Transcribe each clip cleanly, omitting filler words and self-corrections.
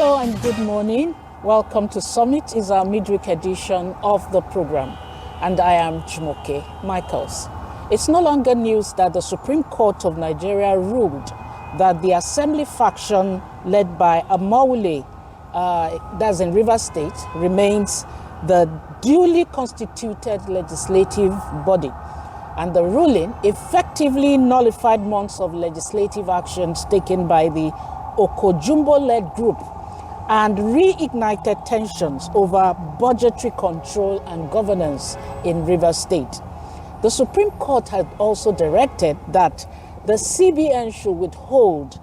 Hello and good morning. Welcome to Summit. Is our midweek edition of the program, and I am Jumoke Michaels. It's no longer news that the Supreme Court of Nigeria ruled that the Assembly faction led by Amaewhule, that's in Rivers State, remains the duly constituted legislative body. And the ruling effectively nullified months of legislative actions taken by the Okojumbo-led group and reignited tensions over budgetary control and governance in Rivers State. The Supreme Court had also directed that the CBN should withhold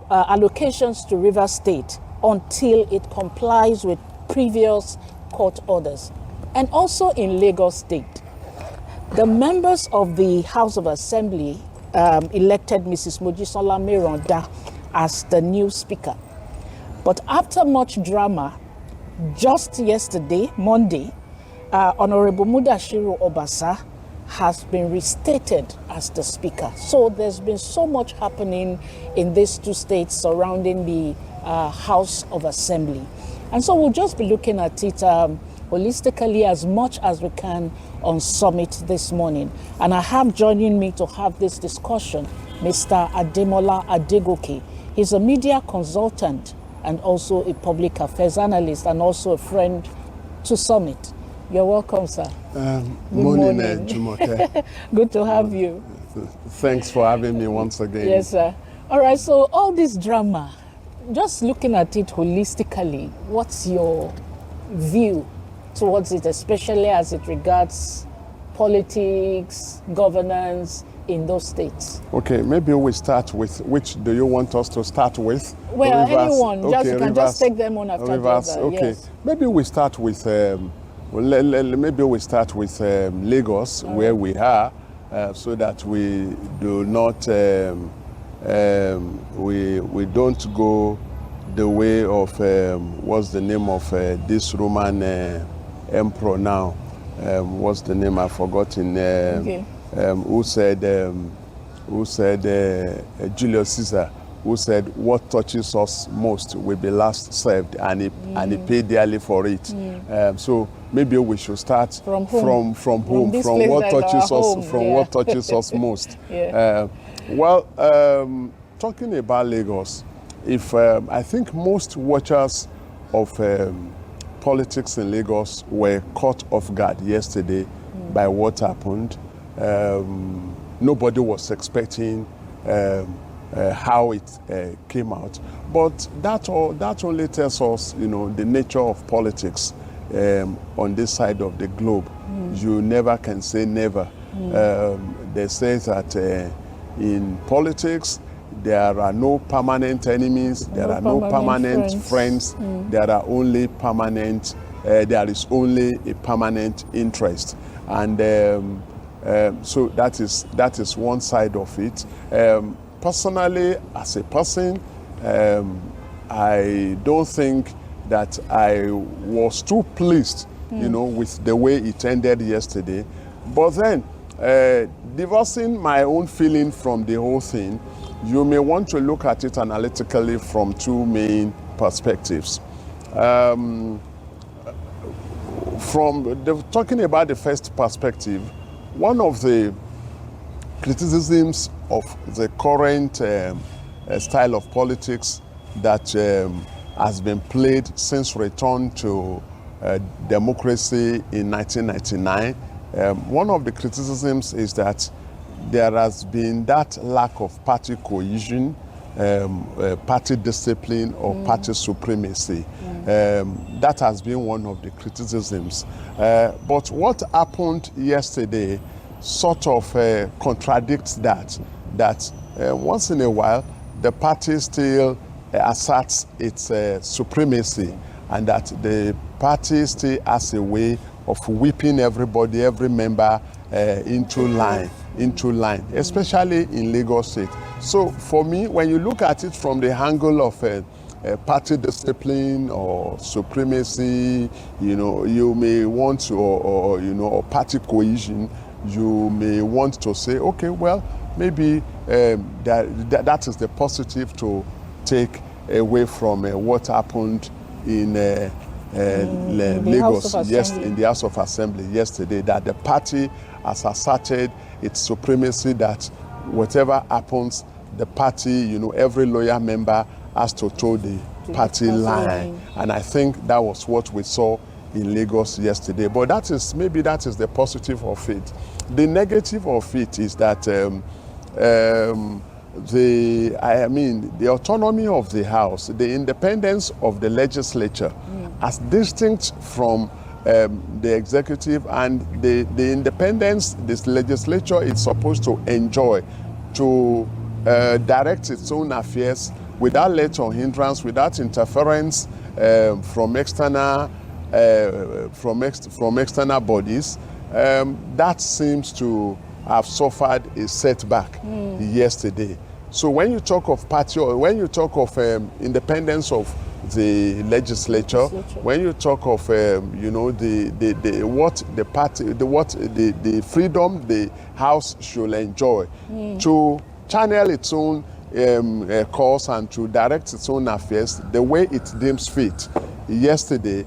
allocations to Rivers State until it complies with previous court orders. And also in Lagos State, the members of the House of Assembly elected Mrs. Mojisola Meronda as the new speaker. But after much drama, just yesterday, Monday, Honorable Mudashiru Obasa has been restated as the speaker. So there's been so much happening in these two states surrounding the House of Assembly. And so we'll just be looking at it holistically as much as we can on Summit this morning. And I have joining me to have this discussion, Mr. Ademola Adegoke. He's a media consultant and also a public affairs analyst and also a friend to Summit. You're welcome, sir. Good morning. Jumoke. Good to have you. Thanks for having me once again. Yes, sir. All right, so all this drama, just looking at it holistically, what's your view towards it, especially as it regards politics, governance in those states? Okay, maybe we start with, which do you want us to start with? Well, Rivers? anyone, Okay, you can just take them on after Rivers, the other. okay. Yes. Maybe we start with, maybe we start with Lagos, where we are, so that we do not, we don't go the way of, what's the name of this Roman emperor now? What's the name? I've forgotten. Okay. Who said Julius Caesar, who said what touches us most will be last served, and he paid dearly for it. So maybe we should start from home, from what touches us, what touches us most. Yeah. Talking about Lagos, if I think most watchers of politics in Lagos were caught off guard yesterday by what happened. Nobody was expecting how it came out, but that only tells us, the nature of politics on this side of the globe. You never can say never. They say that in politics there are no permanent enemies, there are no permanent friends. There are only permanent. There is only a permanent interest, and so that is one side of it. Personally, as a person, I don't think that I was too pleased, with the way it ended yesterday. But then, divorcing my own feeling from the whole thing, you may want to look at it analytically from two main perspectives. Talking about the first perspective, one of the criticisms of the current style of politics that has been played since return to democracy in 1999, one of the criticisms is that there has been that lack of party cohesion, party discipline, or party supremacy. That has been one of the criticisms. But what happened yesterday sort of contradicts that once in a while the party still asserts its supremacy, and that the party still has a way of whipping everybody, every member into line, especially in Lagos State. So for me, when you look at it from the angle of party discipline or supremacy, you may want to, or party cohesion, you may want to say, okay, well, maybe that is the positive to take away from what happened in Lagos in the House of Assembly yesterday, that the party has asserted its supremacy, that whatever happens, the party, every loyal member has to toe the party line. And I think that was what we saw in Lagos yesterday. But maybe that is the positive of it. The negative of it is that the autonomy of the House, the independence of the legislature, as distinct from the executive, and the independence this legislature is supposed to enjoy to direct its own affairs without let or hindrance, without interference from external bodies. That seems to have suffered a setback yesterday. So when you talk of party, or when you talk of independence of the legislature, when you talk of the freedom the House should enjoy to channel its own course and to direct its own affairs the way it deems fit, yesterday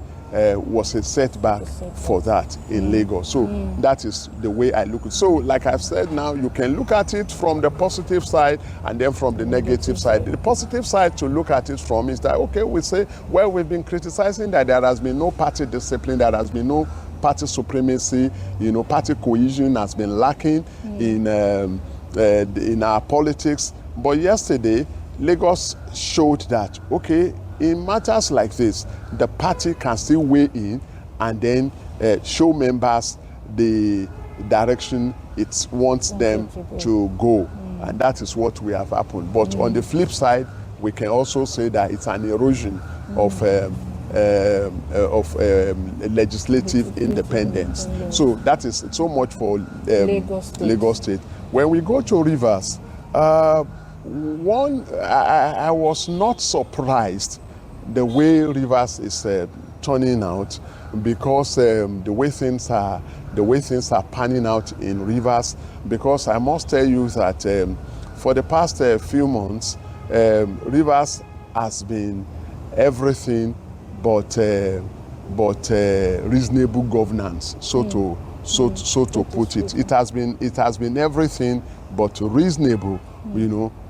was a setback for that in Lagos. So that is the way I look at it. So like I've said now, you can look at it from the positive side and then from the negative side. The positive side to look at it from is that, okay, we say, well, we've been criticizing that there has been no party discipline, there has been no party supremacy, party cohesion has been lacking in our politics. But yesterday, Lagos showed that, okay, in matters like this, the party can still weigh in and then show members the direction it wants them to go. And that is what we have happened. But on the flip side, we can also say that it's an erosion of legislative independence. So that is so much for Lagos State. When we go to Rivers, I was not surprised the way Rivers is turning out, because the way things are panning out in Rivers. Because I must tell you that for the past few months, Rivers has been everything but reasonable governance. So to put it, it has been everything but reasonable,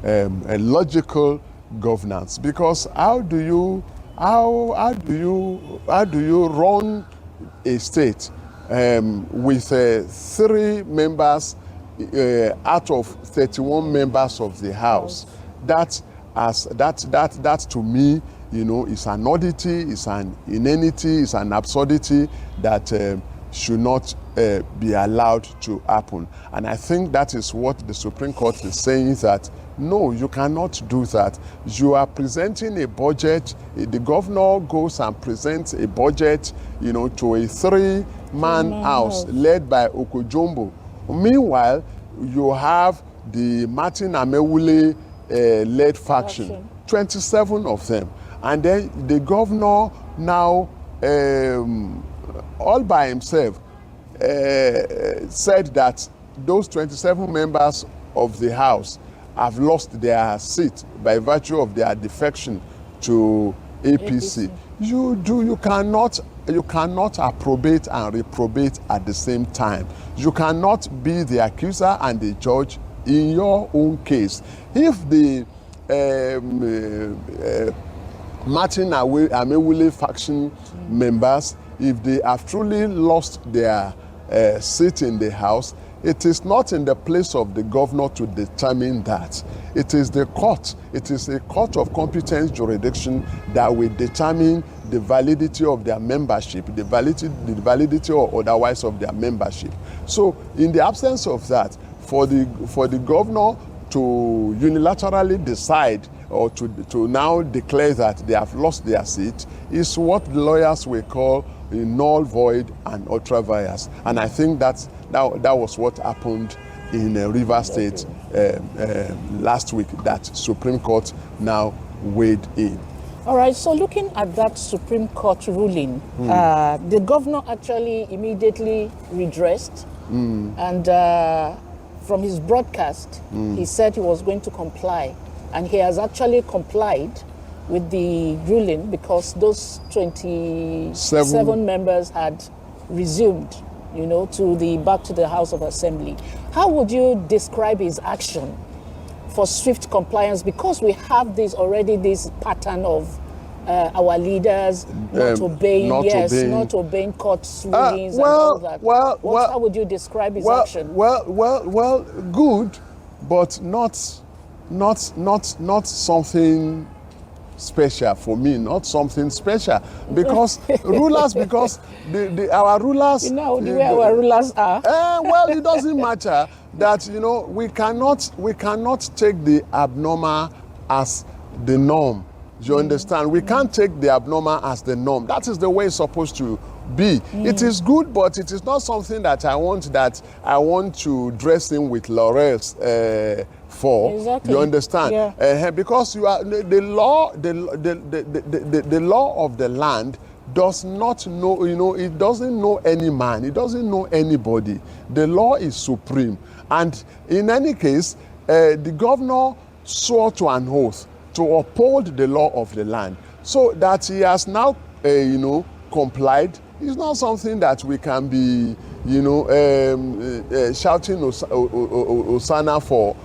a logical governance. Because how do you run a state with 3 members out of 31 members of the House? That to me, is an oddity, is an inanity, is an absurdity that should not be allowed to happen. And I think that is what the Supreme Court is saying, that no, you cannot do that. You are presenting a budget. The governor goes and presents a budget, to a 3-man house led by Okojombo. Meanwhile, you have the Martin Amewule led faction, 27 of them. And then the governor now, all by himself, said that those 27 members of the House have lost their seat by virtue of their defection to APC. You cannot approbate and reprobate at the same time. You cannot be the accuser and the judge in your own case. If the Martin Amewule faction members, if they have truly lost their seat in the House, it is not in the place of the governor to determine that. It is the court. It is a court of competent jurisdiction that will determine the validity of their membership, the validity or otherwise of their membership. So in the absence of that, for the governor to unilaterally decide or to now declare that they have lost their seat is what the lawyers will call null, void, and ultra vires. And I think that was what happened in Rivers State last week, that Supreme Court now weighed in. All right, so looking at that Supreme Court ruling, the governor actually immediately redressed, and from his broadcast, he said he was going to comply, and he has actually complied with the ruling because those 27 members had resumed, back to the House of Assembly. How would you describe his action for swift compliance? Because we have this pattern of our leaders not obeying court rulings and all that. How would you describe his action? Well, good, but not something special for me. Not something special because our rulers. You know the way our rulers are. Well, it doesn't matter that we cannot take the abnormal as the norm. You understand? We can't take the abnormal as the norm. That is the way it's supposed to be. It is good, but it is not something that I want to dress in with laurels for. Exactly. You understand? Yeah. Because you are the law of the land does not know, it doesn't know any man, it doesn't know anybody. The law is supreme. And in any case, the governor swore to an oath to uphold the law of the land. So that he has now, complied is not something that we can be, shouting Hosanna for,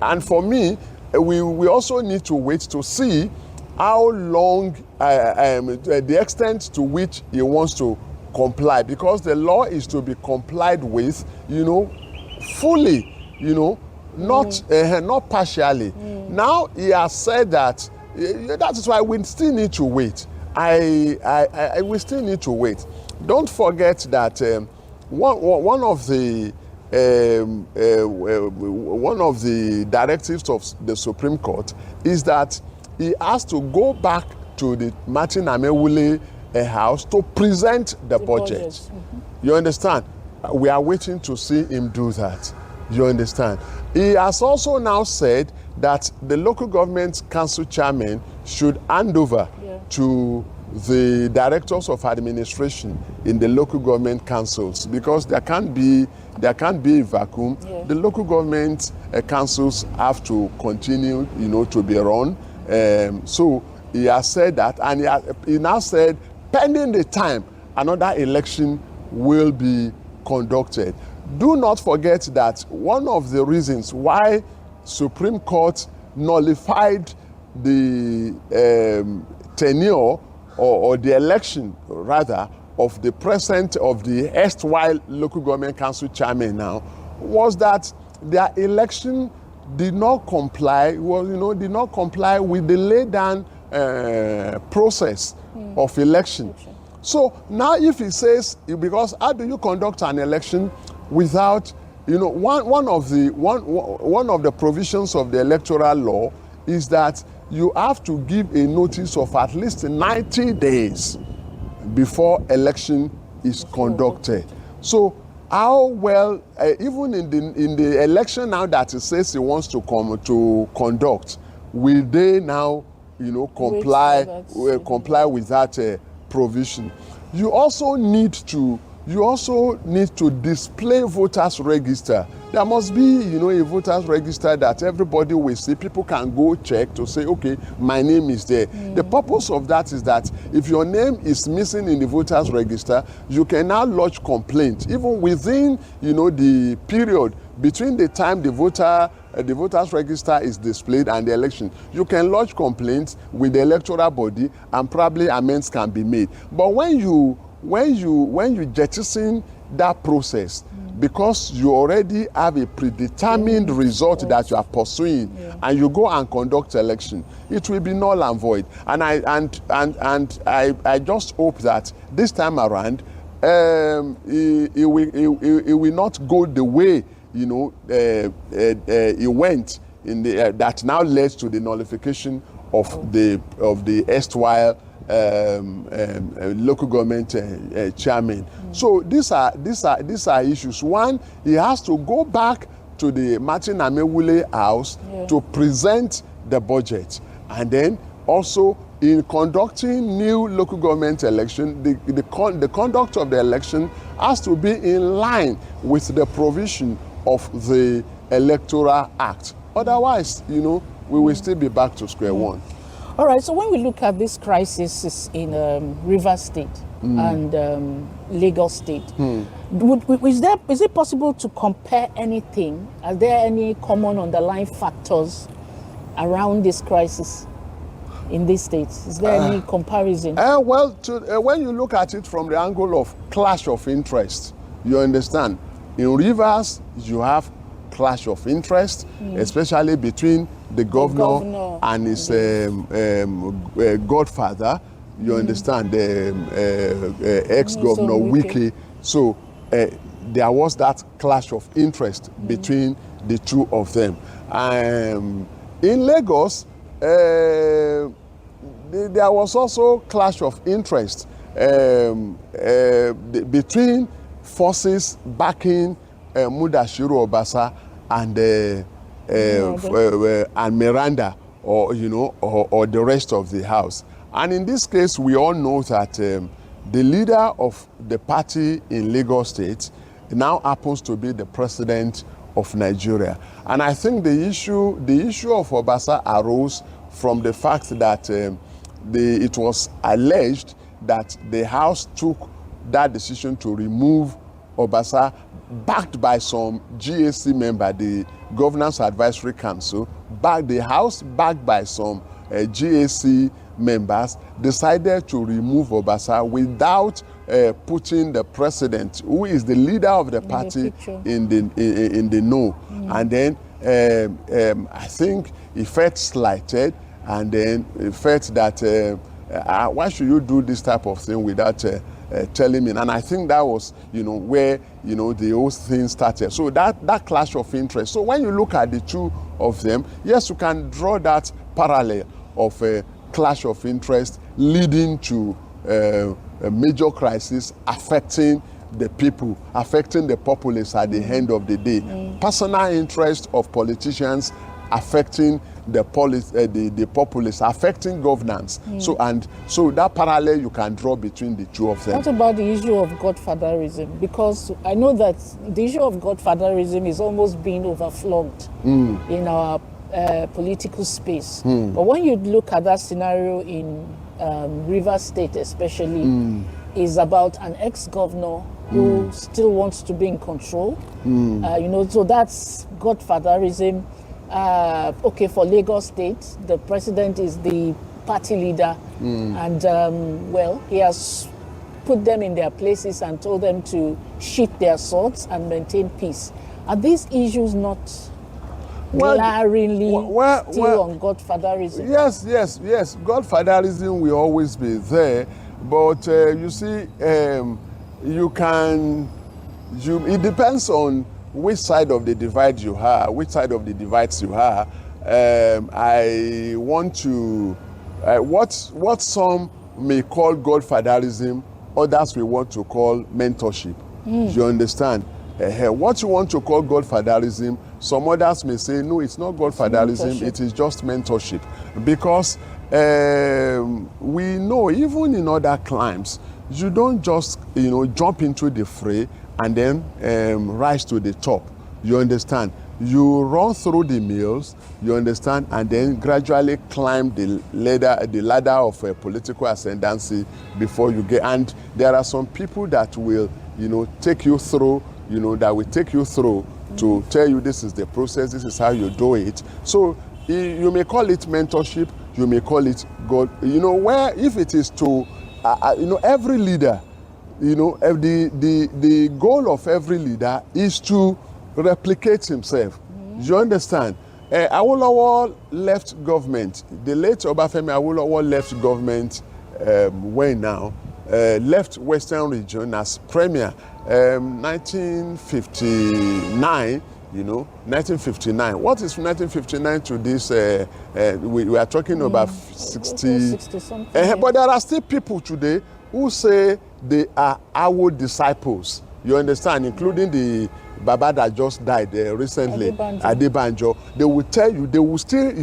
And for me, we also need to wait to see how long, the extent to which he wants to comply, because the law is to be complied with, fully, not partially. Now he has said that. That is why we still need to wait. We still need to wait. Don't forget that one of the directives of the Supreme Court is that he has to go back to the Martin Amaewhule house to present the budget. Mm-hmm. You understand? We are waiting to see him do that. You understand? He has also now said that the local government council chairman should hand over to the directors of administration in the local government councils, because there can't be a vacuum. Yeah. The local government councils have to continue, to be run. So he has said that, and he now said, pending the time, another election will be conducted. Do not forget that one of the reasons why Supreme Court nullified the tenure or the election, rather, of the present of the erstwhile local government council chairman now, was that their election did not comply. Did not comply with the laid down process of election. Okay. So now, if he says, because how do you conduct an election without, one of the provisions of the electoral law is that you have to give a notice of at least 90 days before election is conducted. So how well, even in the election now that it says it wants to conduct, will they now, comply with that provision? You also need to display voters register. There must be, a voters register that everybody will see. People can go check to say, okay, my name is there. The purpose of that is that if your name is missing in the voters register, you can now lodge complaint, even within, the period between the time the voters register is displayed and the election. You can lodge complaints with the electoral body, and probably amends can be made. But when you jettison that process, because you already have a predetermined result that you are pursuing, and you go and conduct election, it will be null and void. And I just hope that this time around, it will not go the way it went in the that now led to the nullification of the erstwhile local government chairman. So these are issues. One, he has to go back to the Martin Amaewhule house to present the budget, and then also in conducting new local government election, the conduct of the election has to be in line with the provision of the Electoral Act. Otherwise, we will still be back to square one. All right, so when we look at this crisis in Rivers State and Lagos State, is it possible to compare anything? Are there any common underlying factors around this crisis in these states? Is there any comparison? Well, when you look at it from the angle of clash of interest, you understand. In Rivers, you have clash of interest, especially between the governor and his godfather. You understand, the ex-governor Wike. So there was that clash of interest between the two of them. In Lagos, there was also clash of interest between forces backing Mudashiru Obasa and Miranda, or the rest of the house. And in this case, we all know that the leader of the party in Lagos State now happens to be the president of Nigeria. And I think the issue of Obasa arose from the fact that it was alleged that the House took that decision to remove Obasa, backed by some GAC member, the Governance Advisory Council, the House, backed by some GAC members, decided to remove Obasa without putting the president, who is the leader of the party, in the know. And then I think he felt slighted, and then he felt that why should you do this type of thing without telling me? And I think that was, where, the whole thing started. So that clash of interest. So when you look at the two of them, yes, you can draw that parallel of a clash of interest leading to a major crisis affecting the people, affecting the populace at the end of the day. Personal interest of politicians affecting the populace, affecting governance. So that parallel you can draw between the two of them. What about the issue of godfatherism? Because I know that the issue of godfatherism is almost being overflowed in our political space. But when you look at that scenario in Rivers State especially, is about an ex-governor who still wants to be in control. So that's godfatherism. Okay, for Lagos State, the president is the party leader, and he has put them in their places and told them to sheath their swords and maintain peace. Are these issues not glaringly still on godfatherism? Yes. Godfatherism will always be there, but you see, it depends on which side of the divide you are, which side of the divides you are. I want to, what some may call godfatherism, others will want to call mentorship. You understand? What you want to call godfatherism, some others may say, no, it's not godfatherism, it is just mentorship. Because we know, even in other climes, you don't just, jump into the fray and then rise to the top. You understand? You run through the mills, you understand, and then gradually climb the ladder of political ascendancy before you get. And there are some people that will, take you through, to tell you this is the process, this is how you do it. So you may call it mentorship, you may call it God. Where if it is to, every leader, the goal of every leader is to replicate himself. You understand? Awolowo left government. The late Obafemi Awolowo left government left Western Region as premier 1959. 1959. What is 1959 to this? We are talking about 60 something. But there are still people today who say they are our disciples. You understand? Including the Baba that just died recently, Adebanjo. They will tell you, they will still,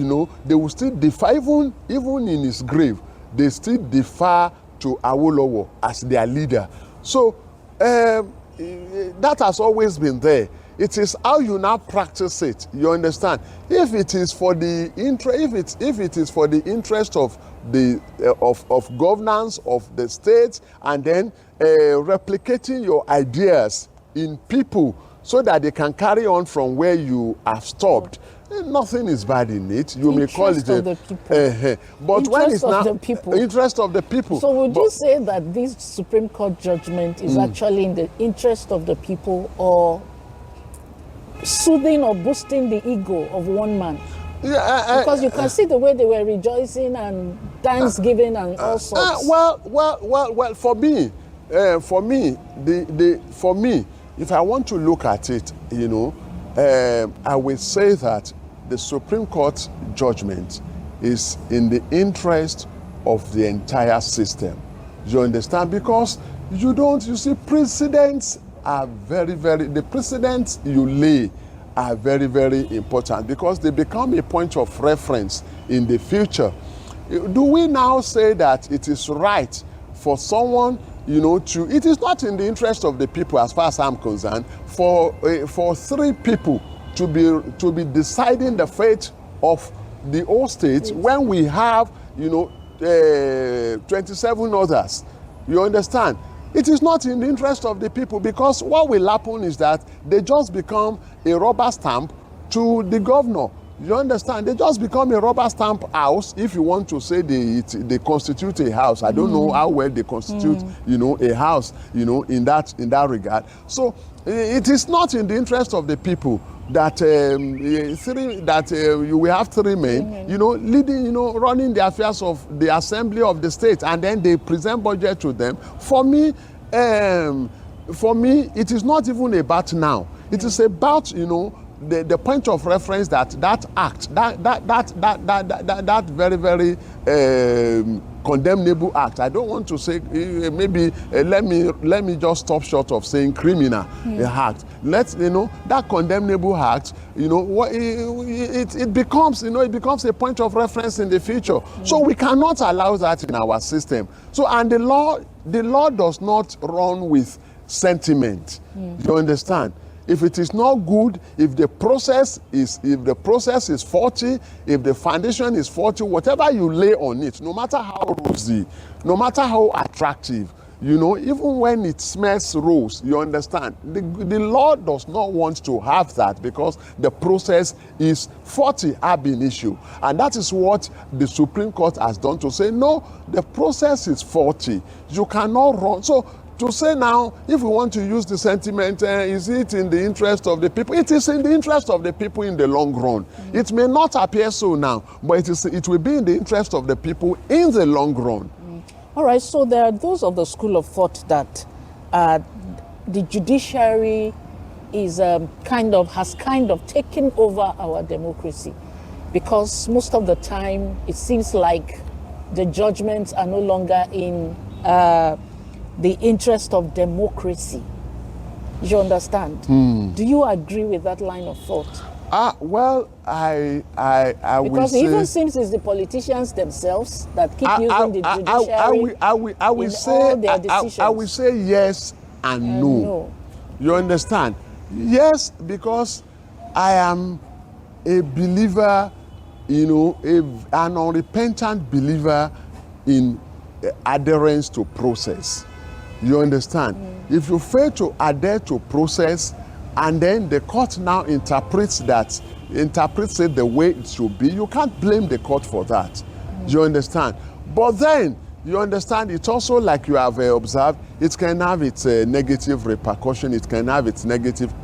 they will still defy, even in his grave, they still defer to Awolowo as their leader. So that has always been there. It is how you now practice it. You understand? If it is for the if it is for the interest of the of governance of the state, and then replicating your ideas in people so that they can carry on from where you have stopped, nothing is bad in it. You may call it Interest of the people. but when it's Interest of now the people. interest of the people. So would But- you say that this Supreme Court judgment is actually in the interest of the people, or soothing or boosting the ego of one man? Yeah, Because you can see the way they were rejoicing and thanksgiving and all sorts. well. For me, for me, if I want to look at it, I will say that the Supreme Court judgment is in the interest of the entire system. You understand? Because you see, precedents are the precedents you lay are very, very important, because they become a point of reference in the future. Do we now say that it is right for someone, it is not in the interest of the people, as far as I'm concerned, for three people to be deciding the fate of the whole state, when we have 27 others? You understand? It is not in the interest of the people, because what will happen is that they just become a rubber stamp to the governor. You understand? They just become a rubber stamp house, if you want to say they constitute a house. I don't know how well they constitute, a house, in that regard. So it is not in the interest of the people that you will have three men, leading, running the affairs of the assembly of the state, and then they present budget to them. For me, it is not even about now. It is about, the point of reference that act, that very, very condemnable act. I don't want to say maybe let me just stop short of saying criminal act. That condemnable act. It becomes a point of reference in the future. So we cannot allow that in our system. So, and the law does not run with sentiment. You understand? If it is not good, if the process is faulty, if the foundation is faulty, whatever you lay on it, no matter how rosy, no matter how attractive, even when it smells rose, you understand, the law does not want to have that, because the process is faulty ab initio. And that is what the Supreme Court has done, to say, no, the process is faulty. You cannot run. So, to say now, if we want to use the sentiment, is it in the interest of the people? It is in the interest of the people in the long run. It may not appear so now, but it will be in the interest of the people in the long run. All right, so there are those of the school of thought that the judiciary is has kind of taken over our democracy, because most of the time it seems like the judgments are no longer in the interest of democracy. You understand? Do you agree with that line of thought? Well, I will Because say, it even seems it's the politicians themselves that keep using the judiciary I will in say, all their decisions. I will say yes and no. No. You understand? Yes, because I am a believer, an unrepentant believer in adherence to process. You understand? If you fail to adhere to process, and then the court now interprets it the way it should be, you can't blame the court for that. You understand? But then, you understand, it's also like you have observed, it can have its negative repercussion, it can have its negative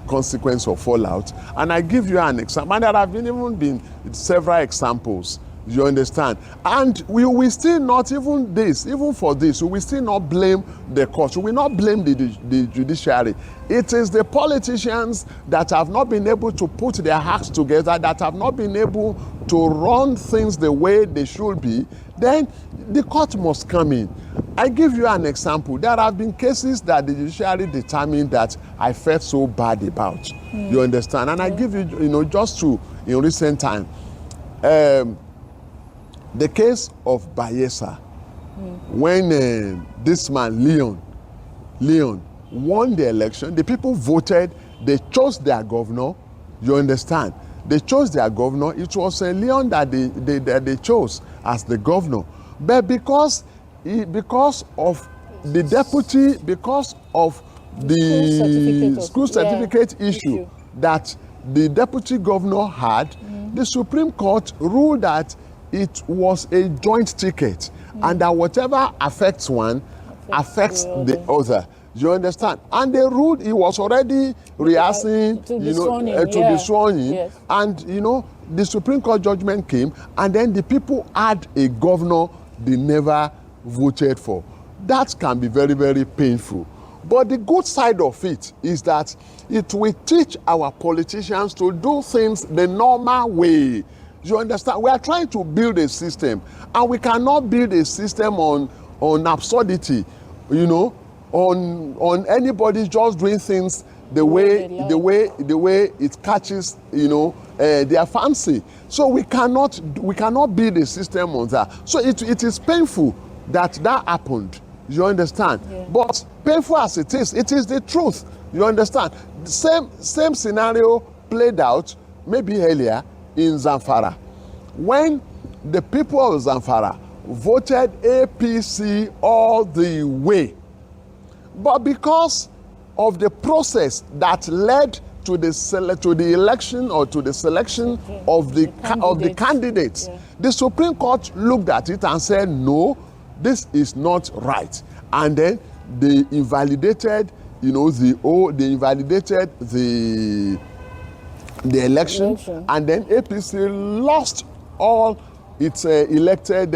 consequence or fallout. And I give you an example, and there have been several examples. You understand? And we will still not, even for this, we will still not blame the court. We will not blame the judiciary. It is the politicians that have not been able to put their acts together, that have not been able to run things the way they should be. Then the court must come in. I give you an example. There have been cases that the judiciary determined that I felt so bad about. You understand? And I give you, just in recent time, the case of Bayelsa, when this man, Leon, won the election. The people voted. They chose their governor. You understand? They chose their governor. It was Leon that they chose as the governor. But because of the deputy, because of the school certificate issue that the deputy governor had, the Supreme Court ruled that it was a joint ticket, and that whatever affects one affects the other. You understand? And they ruled he was already rehearsing, to be sworn in. Yes. And the Supreme Court judgment came, and then the people had a governor they never voted for. That can be very, very painful. But the good side of it is that it will teach our politicians to do things the normal way. You understand? We are trying to build a system, and we cannot build a system on absurdity, on anybody just doing things the way it catches their fancy. So we cannot build a system on that. So it is painful that happened. You understand? Yeah. But painful as it is the truth. You understand? The same scenario played out maybe earlier in Zamfara, when the people of Zamfara voted APC all the way. But because of the process that led to the election or to the selection of the candidates, the Supreme Court looked at it and said, no, this is not right. And then they invalidated, the election, and then APC lost all its elected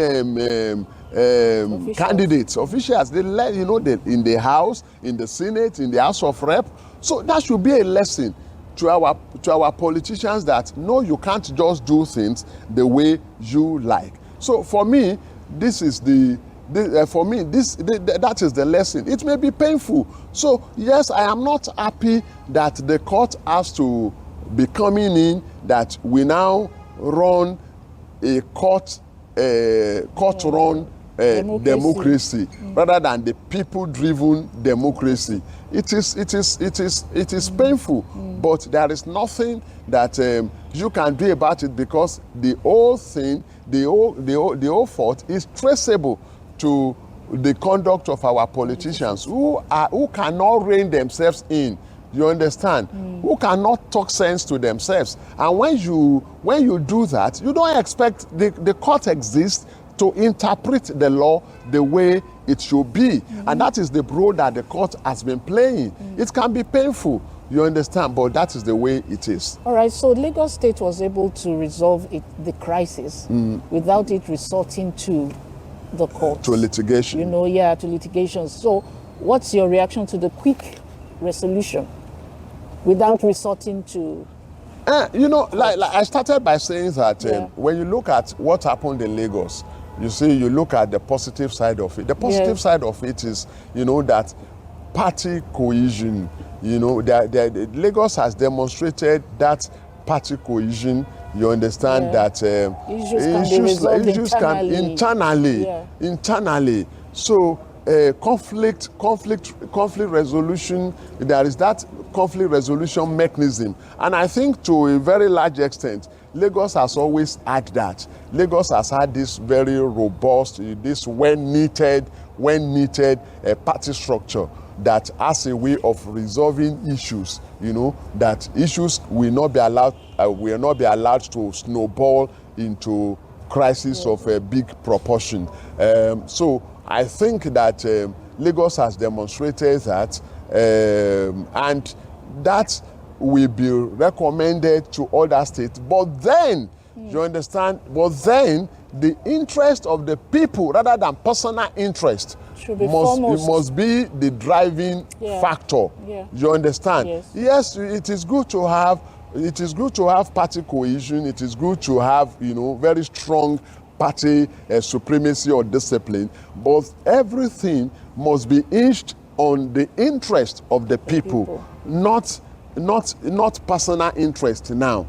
candidates, officials. They let in the House, in the Senate, in the House of Rep. So that should be a lesson to our politicians that no, you can't just do things the way you like. So for me, that is the lesson. It may be painful. So yes, I am not happy that the court has to be coming in, that we now run a court-run democracy rather than the people-driven democracy. It is painful, but there is nothing that you can do about it, because the whole thing, the whole fault is traceable to the conduct of our politicians who cannot rein themselves in. You understand? Who cannot talk sense to themselves. And when you do that, you don't expect the court exists to interpret the law the way it should be. And that is the role that the court has been playing. It can be painful, you understand, but that is the way it is. All right, so Lagos State was able to resolve the crisis without it resorting to the court. To litigation. To litigation. So what's your reaction to the quick resolution without resorting to... like I started by saying that when you look at what happened in Lagos, you look at the positive side of it. The positive side of it is, that party cohesion, Lagos has demonstrated that party cohesion. You understand that issues can internally. So conflict resolution, there is that conflict resolution mechanism. And I think to a very large extent, Lagos has always had that. Lagos has had this very robust, this well-knitted party structure that has a way of resolving issues, that issues will not be allowed to snowball into crisis of a big proportion. So I think that Lagos has demonstrated that, and that will be recommended to other states. But then, you understand, the interest of the people rather than personal interest must be the driving factor. You understand? Yes, it is good to have party cohesion. It is good to have very strong party supremacy or discipline, but everything must be hinged on the interest of the people. Not personal interest now.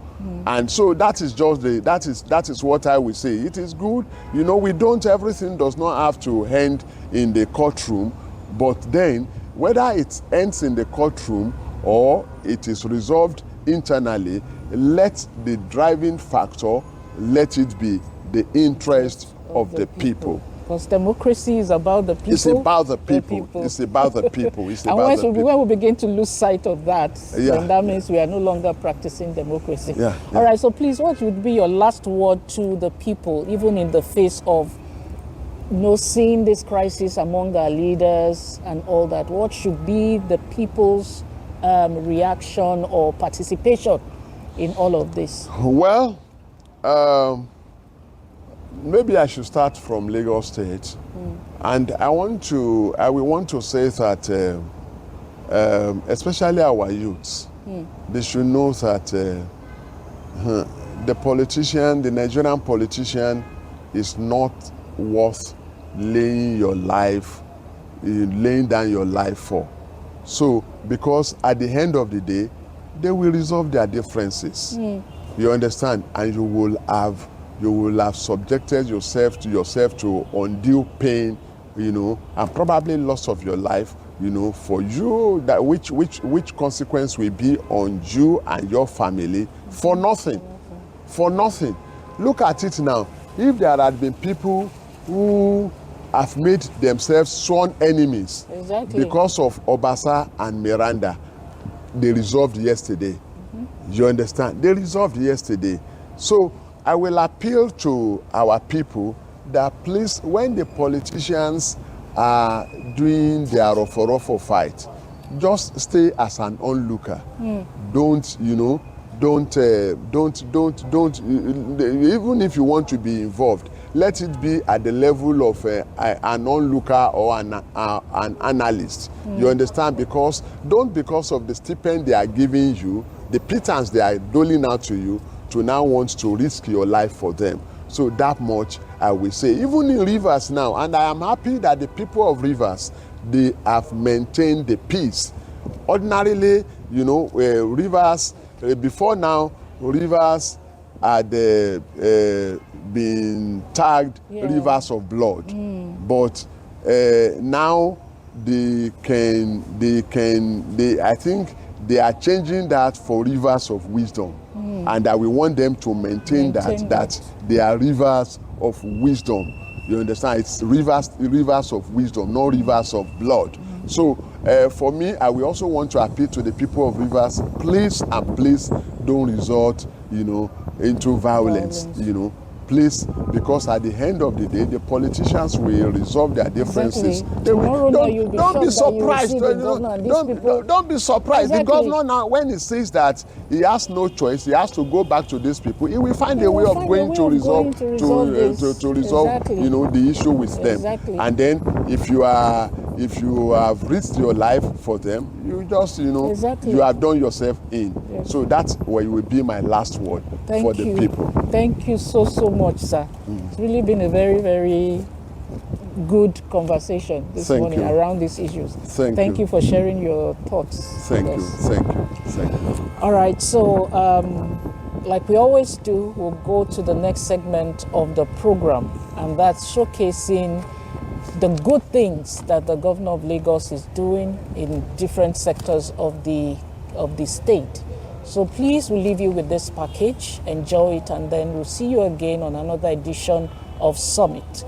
And so that is just that is what I will say. It is good, everything does not have to end in the courtroom, but then whether it ends in the courtroom or it is resolved internally, let the driving factor, let it be the interest of the people. Because democracy is about the people. It's about the people. It's about the people. It's And about the people. when we begin to lose sight of that, Yeah. then that means we are no longer practicing democracy. Yeah, yeah. All right, so please, what would be your last word to the people, even in the face of seeing this crisis among our leaders and all that? What should be the people's reaction or participation in all of this? Well, maybe I should start from Lagos State, and I will want to say that, especially our youths, they should know that the Nigerian politician, is not worth laying down your life for. So, because at the end of the day, they will resolve their differences. You understand, and you will have subjected yourself to undue pain, and probably loss of your life, for you, that which consequence will be on you and your family for nothing. For nothing. Look at it now. If there had been people who have made themselves sworn enemies because of Obasa and Miranda, they resolved yesterday. You understand? They resolved yesterday. So I will appeal to our people that please, when the politicians are doing their rofo fight, just stay as an onlooker. Don't, even if you want to be involved, let it be at the level of an onlooker or an analyst. You understand? Because of the stipend they are giving you, the pittance they are doling out to you, to now want to risk your life for them. So that much I will say. Even in Rivers now, and I am happy that the people of Rivers, they have maintained the peace. Ordinarily, Rivers, before now, Rivers had been tagged rivers of blood. But now I think they are changing that for rivers of wisdom. And I will want them to maintain that they are rivers of wisdom. You understand? It's rivers of wisdom, not rivers of blood. So for me, I will also want to appeal to the people of Rivers, please don't resort, into violence. Please, because at the end of the day, the politicians will resolve their differences. Don't be surprised. Don't be surprised. The governor now, when he says that he has no choice, he has to go back to these people, he will find a way of going to resolve the issue with them. And then if you have risked your life for them, you just you have done yourself in. So that's what will be my last word for the people. Thank you so much, sir. It's really been a very, very good conversation this morning around these issues. Thank you for sharing your thoughts. Thank you. All right, so like we always do, we'll go to the next segment of the program, and that's showcasing the good things that the governor of Lagos is doing in different sectors of the state. So please, we'll leave you with this package. Enjoy it, and then we'll see you again on another edition of Summit.